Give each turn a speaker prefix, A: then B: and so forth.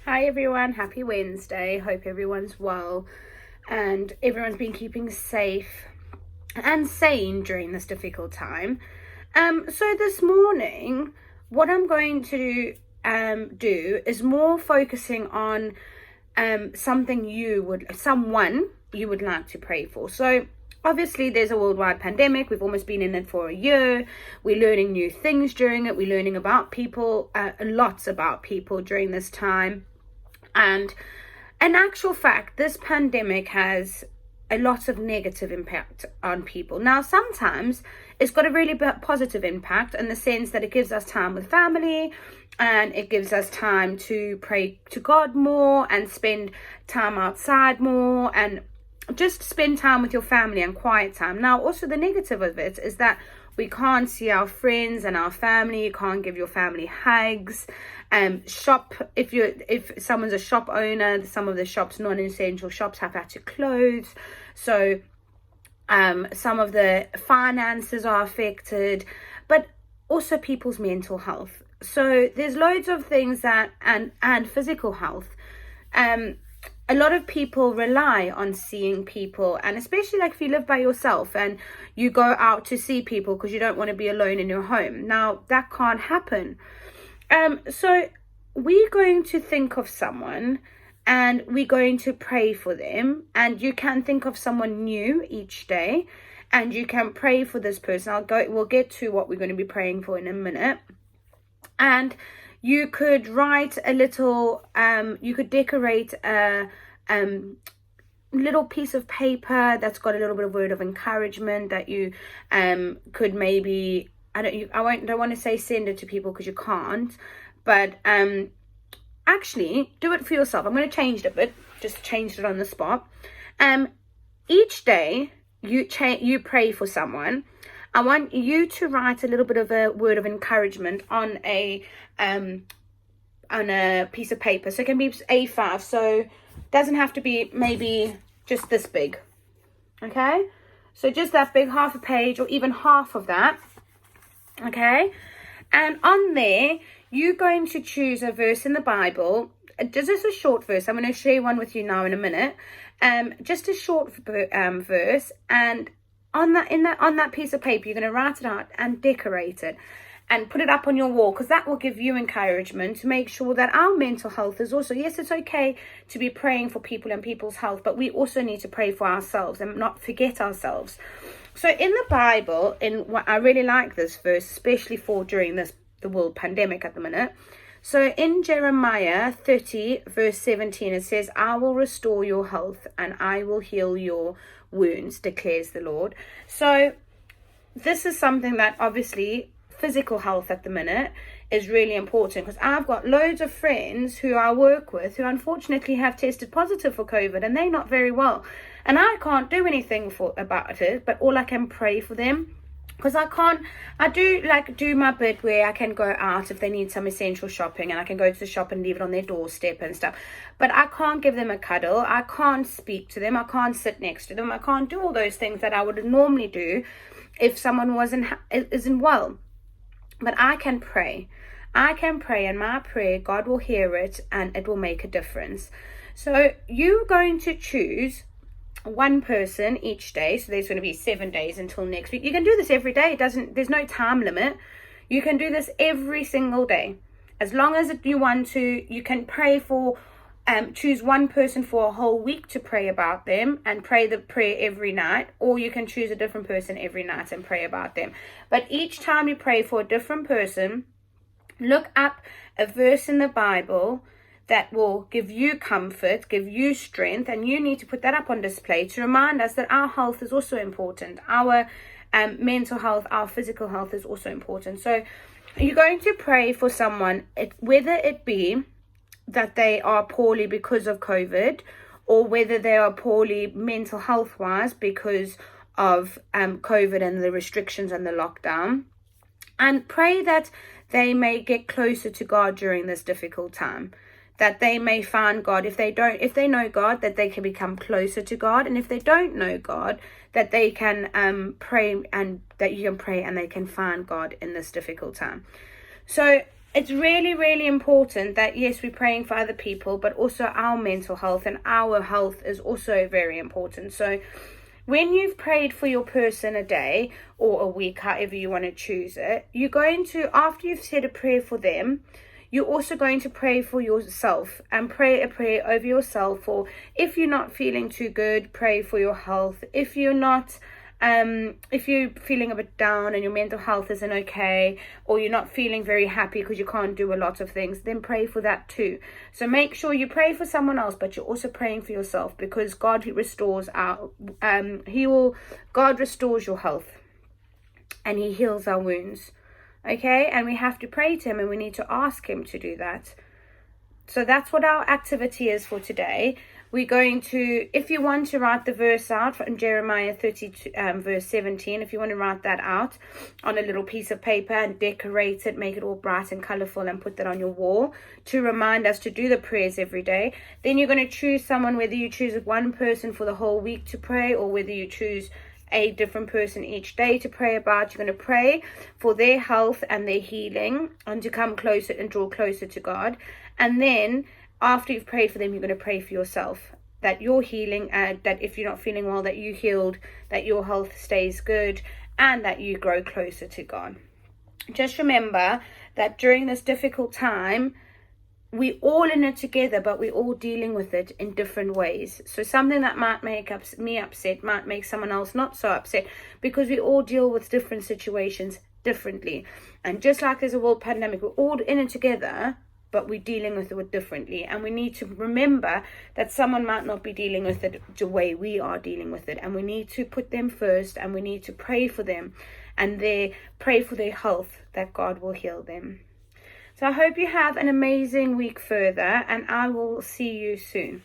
A: Hi everyone, happy Wednesday. Hope everyone's well and everyone's been keeping safe and sane during this difficult time. So this morning, what I'm going to do is more focusing on someone you would like to pray for. So obviously there's a worldwide pandemic. We've almost been in it for a year. We're learning new things during it. We're learning about people, lots about people during this time. And in actual fact, this pandemic has a lot of negative impact on people. Now, sometimes it's got a really positive impact in the sense that it gives us time with family and it gives us time to pray to God more and spend time outside more and just spend time with your family and quiet time. Now, also the negative of it is that we can't see our friends and our family. You can't give your family hugs. Shop, if someone's a shop owner, some of the shops, non-essential shops, have had to close. So some of the finances are affected, but also people's mental health. So there's loads of things that and physical health. A lot of people rely on seeing people, and especially like if you live by yourself and you go out to see people because you don't want to be alone in your home. Now that can't happen. So we're going to think of someone and we're going to pray for them, and you can think of someone new each day and you can pray for this person. We'll get to what we're going to be praying for in a minute. And you could write a little, you could decorate a little piece of paper that's got a little bit of word of encouragement that you could maybe, don't want to say send it to people because you can't, but actually do it for yourself. I'm going to change it a bit, just changed it on the spot. Each day you pray for someone. I want you to write a little bit of a word of encouragement on a piece of paper. So it can be A5. So it doesn't have to be maybe just this big. Okay? So just that big, half a page or even half of that. Okay? And on there, you're going to choose a verse in the Bible. This is a short verse. I'm going to share one with you now in a minute. Just a short verse, and on that piece of paper, you're going to write it out and decorate it and put it up on your wall, because that will give you encouragement to make sure that our mental health is also, yes, it's okay to be praying for people and people's health, but we also need to pray for ourselves and not forget ourselves. So in the Bible, I really like this verse, especially for during the world pandemic at the minute. So in Jeremiah 30 verse 17, it says, I will restore your health and I will heal your wounds, declares the Lord. So this is something that obviously physical health at the minute is really important, because I've got loads of friends who I work with who unfortunately have tested positive for COVID and they're not very well. And I can't do anything about it, but all I can pray for them. Because I do my bit where I can go out if they need some essential shopping, and I can go to the shop and leave it on their doorstep and stuff. But I can't give them a cuddle. I can't speak to them. I can't sit next to them. I can't do all those things that I would normally do if someone isn't well. But I can pray. I can pray, and my prayer, God will hear it and it will make a difference. So you're going to choose one person each day. So there's going to be 7 days until next week. You can do this every day. There's no time limit. You can do this every single day. As long as you want to, you can pray for, choose one person for a whole week to pray about them and pray the prayer every night, or you can choose a different person every night and pray about them. But each time you pray for a different person, look up a verse in the Bible that will give you comfort, give you strength, and you need to put that up on display to remind us that our health is also important. Our mental health, our physical health is also important. So you're going to pray for someone, whether it be that they are poorly because of COVID, or whether they are poorly mental health wise because of COVID and the restrictions and the lockdown. And pray that they may get closer to God during this difficult time. That they may find God. If they know God, that they can become closer to God. And if they don't know God, that they can pray, and that you can pray and they can find God in this difficult time. So it's really, really important that, yes, we're praying for other people, but also our mental health and our health is also very important. So when you've prayed for your person a day or a week, however you want to choose it, you're going to, after you've said a prayer for them, you're also going to pray for yourself and pray a prayer over yourself. Or if you're not feeling too good, pray for your health. If you're not, if you're feeling a bit down and your mental health isn't okay, or you're not feeling very happy because you can't do a lot of things, then pray for that too. So make sure you pray for someone else, but you're also praying for yourself, because God restores God restores your health and He heals our wounds. Okay, and we have to pray to Him, and we need to ask Him to do that. So that's what our activity is for today. We're going to, if you want to write the verse out from Jeremiah 32, verse 17, if you want to write that out on a little piece of paper and decorate it, make it all bright and colorful, and put that on your wall to remind us to do the prayers every day. Then you're going to choose someone, whether you choose one person for the whole week to pray, or whether you choose a different person each day to pray about. You're going to pray for their health and their healing, and to come closer and draw closer to God. And then after you've prayed for them, you're going to pray for yourself, that you're healing, that if you're not feeling well, that you healed, that your health stays good, and that you grow closer to God. Just remember that during this difficult time, we're all in it together, but we're all dealing with it in different ways. So something that might make me upset might make someone else not so upset, because we all deal with different situations differently. And just like there's a world pandemic, we're all in it together, but we're dealing with it differently. And we need to remember that someone might not be dealing with it the way we are dealing with it. And we need to put them first, and we need to pray for them, and pray for their health, that God will heal them. So I hope you have an amazing week further, and I will see you soon.